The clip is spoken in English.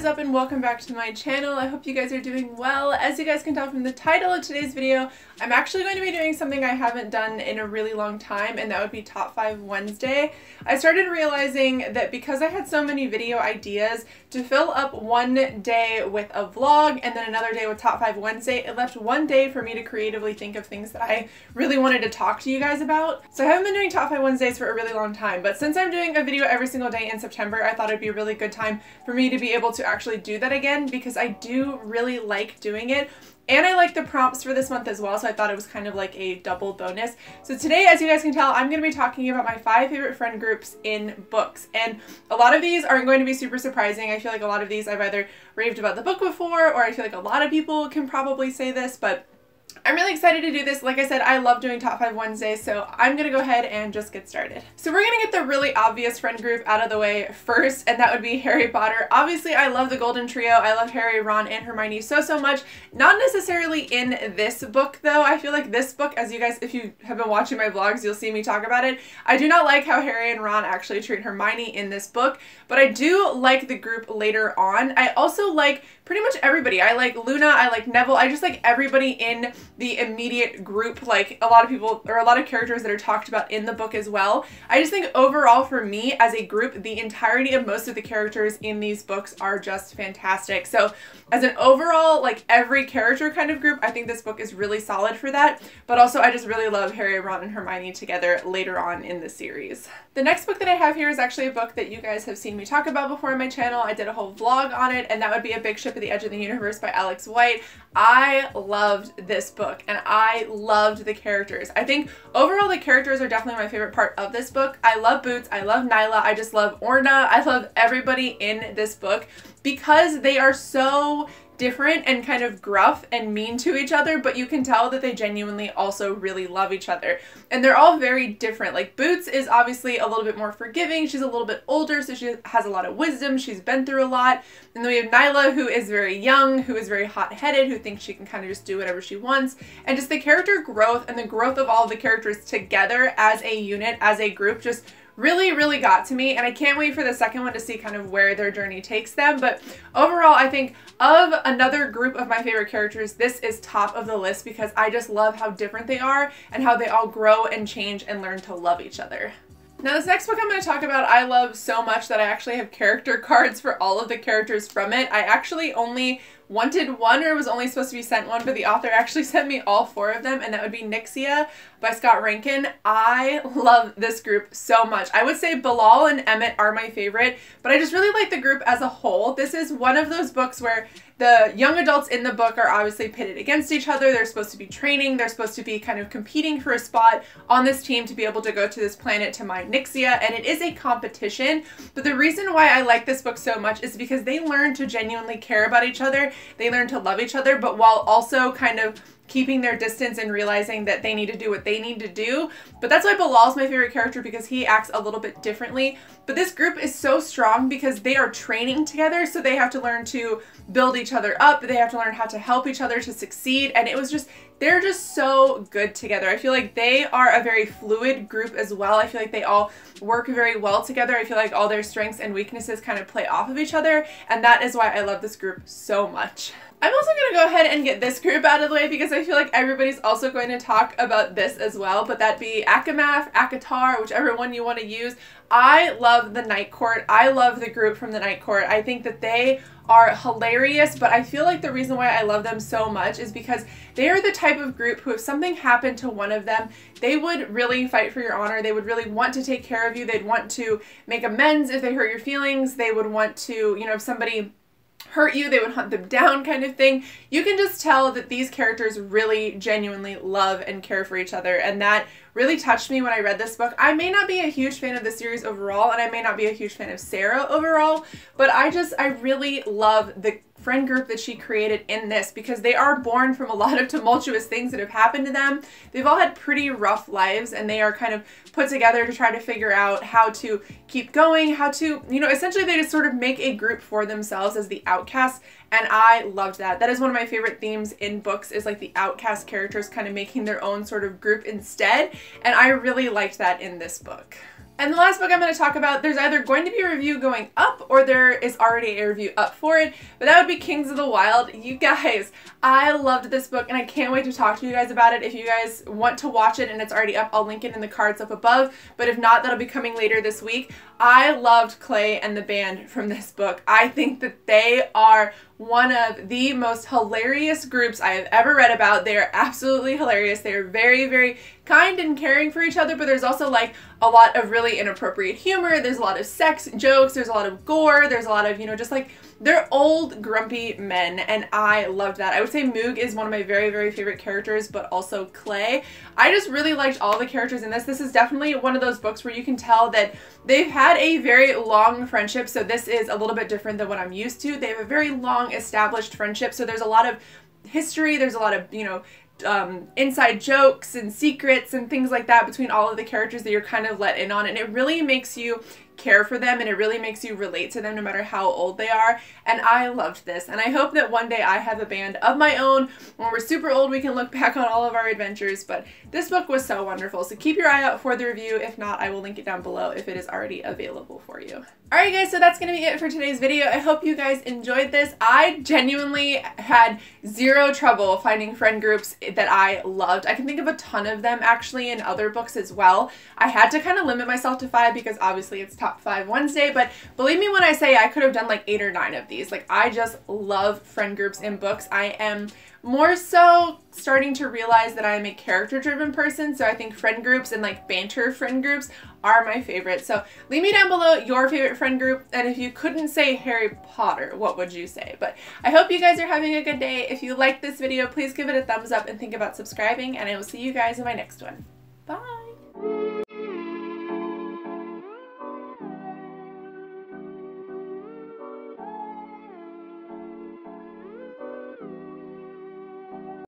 is up and welcome back to my channel. I hope you guys are doing well. As you guys can tell from the title of today's video, I'm actually going to be doing something I haven't done in a really long time, and that would be Top 5 Wednesday. I started realizing that because I had so many video ideas, to fill up one day with a vlog and then another day with Top 5 Wednesday, it left one day for me to creatively think of things that I really wanted to talk to you guys about. So I haven't been doing Top 5 Wednesdays for a really long time, but since I'm doing a video every single day in September, I thought it'd be a really good time for me to be able to actually do that again, because I do really like doing it. And I like the prompts for this month as well, so I thought it was kind of like a double bonus. So today, as you guys can tell, I'm going to be talking about my 5 favorite friend groups in books. And a lot of these aren't going to be super surprising. I feel like a lot of these I've either raved about the book before, or I feel like a lot of people can probably say this, but I'm really excited to do this. Like I said, I love doing Top 5 Wednesdays, so I'm gonna go ahead and just get started. So we're gonna get the really obvious friend group out of the way first, and that would be Harry Potter. Obviously, I love the Golden Trio. I love Harry, Ron, and Hermione so much. Not necessarily in this book, though. I feel like this book, as you guys, if you have been watching my vlogs, you'll see me talk about it. I do not like how Harry and Ron actually treat Hermione in this book, but I do like the group later on. I also like pretty much everybody. I like Luna, I like Neville, I just like everybody in the immediate group, like a lot of people, or a lot of characters that are talked about in the book as well. I just think overall for me as a group, the entirety of most of the characters in these books are just fantastic. So as an overall, like every character kind of group, I think this book is really solid for that. But also I just really love Harry, Ron, and Hermione together later on in the series. The next book that I have here is actually a book that you guys have seen me talk about before on my channel. I did a whole vlog on it, and that would be A Big Ship at the Edge of the Universe by Alex White. I loved this book, and I loved the characters. I think overall the characters are definitely my favorite part of this book. I love Boots, I love Nyla, I just love Orna, I love everybody in this book because they are so different and kind of gruff and mean to each other, but you can tell that they genuinely also really love each other. And they're all very different. Like Boots is obviously a little bit more forgiving. She's a little bit older, so she has a lot of wisdom. She's been through a lot. And then we have Nyla, who is very young, who is very hot-headed, who thinks she can kind of just do whatever she wants. And just the character growth and the growth of all of the characters together as a unit, as a group, just really got to me, and I can't wait for the second one to see kind of where their journey takes them. But overall, I think of another group of my favorite characters, this is top of the list because I just love how different they are and how they all grow and change and learn to love each other. Now this next book I'm going to talk about I love so much that I actually have character cards for all of the characters from it. I actually only wanted one, or was only supposed to be sent one, but the author actually sent me all 4 of them, and that would be Nixia by Scott Rankin. I love this group so much. I would say Bilal and Emmett are my favorite, but I just really like the group as a whole. This is one of those books where the young adults in the book are obviously pitted against each other. They're supposed to be training. They're supposed to be kind of competing for a spot on this team to be able to go to this planet to mine Nixia, and it is a competition. But the reason why I like this book so much is because they learn to genuinely care about each other. They learn to love each other, but while also kind of keeping their distance and realizing that they need to do what they need to do. But that's why Bilal's my favorite character, because he acts a little bit differently. But this group is so strong because they are training together, so they have to learn to build each other up. They have to learn how to help each other to succeed, and it was just, they're just so good together. I feel like they are a very fluid group as well. I feel like they all work very well together. I feel like all their strengths and weaknesses kind of play off of each other, and that is why I love this group so much. I'm also going to go ahead and get this group out of the way because I feel like everybody's also going to talk about this as well, but that'd be Akamath, Akatar, whichever one you want to use. I love the Night Court. I love the group from the Night Court. I think that they are hilarious, but I feel like the reason why I love them so much is because they are the type of group who, if something happened to one of them, they would really fight for your honor. They would really want to take care of you. They'd want to make amends if they hurt your feelings. They would want to, you know, if somebody hurt you, they would hunt them down, kind of thing. You can just tell that these characters really genuinely love and care for each other, and that really touched me when I read this book. I may not be a huge fan of the series overall, and I may not be a huge fan of Sarah overall, but I really love the friend group that she created in this because they are born from a lot of tumultuous things that have happened to them. They've all had pretty rough lives, and they are kind of put together to try to figure out how to keep going, how to, you know, essentially they just sort of make a group for themselves as the outcasts, and I loved that. That is one of my favorite themes in books, is like the outcast characters kind of making their own sort of group instead, and I really liked that in this book. And the last book I'm going to talk about, there's either going to be a review going up or there is already a review up for it, but that would be Kings of the Wild. You guys, I loved this book and I can't wait to talk to you guys about it. If you guys want to watch it and it's already up, I'll link it in the cards up above, but if not, that'll be coming later this week. I loved Clay and the band from this book. I think that they are one of the most hilarious groups I have ever read about. They are absolutely hilarious. They are very, very kind and caring for each other, but there's also like a lot of really inappropriate humor. There's a lot of sex jokes. There's a lot of gore. There's a lot of, you know, just like they're old, grumpy men, and I loved that. I would say Moog is one of my very, very favorite characters, but also Clay. I just really liked all the characters in this. This is definitely one of those books where you can tell that they've had a very long friendship, so this is a little bit different than what I'm used to. They have a very long established friendship, so there's a lot of history, there's a lot of, you know, inside jokes and secrets and things like that between all of the characters that you're kind of let in on, and it really makes you care for them and it really makes you relate to them no matter how old they are. And I loved this, and I hope that one day I have a band of my own. When we're super old, we can look back on all of our adventures, but this book was so wonderful. So keep your eye out for the review. If not, I will link it down below if it is already available for you. Alright guys, so that's going to be it for today's video. I hope you guys enjoyed this. I genuinely had zero trouble finding friend groups that I loved. I can think of a ton of them actually in other books as well. I had to kind of limit myself to 5 because obviously it's Top 5 Wednesday, but believe me when I say I could have done like 8 or 9 of these. Like, I just love friend groups in books. I am more so starting to realize that I am a character-driven person, so I think friend groups and like banter friend groups are my favorite. So leave me down below your favorite friend group, and if you couldn't say Harry Potter, what would you say? But I hope you guys are having a good day. If you liked this video, please give it a thumbs up and think about subscribing, and I will see you guys in my next one.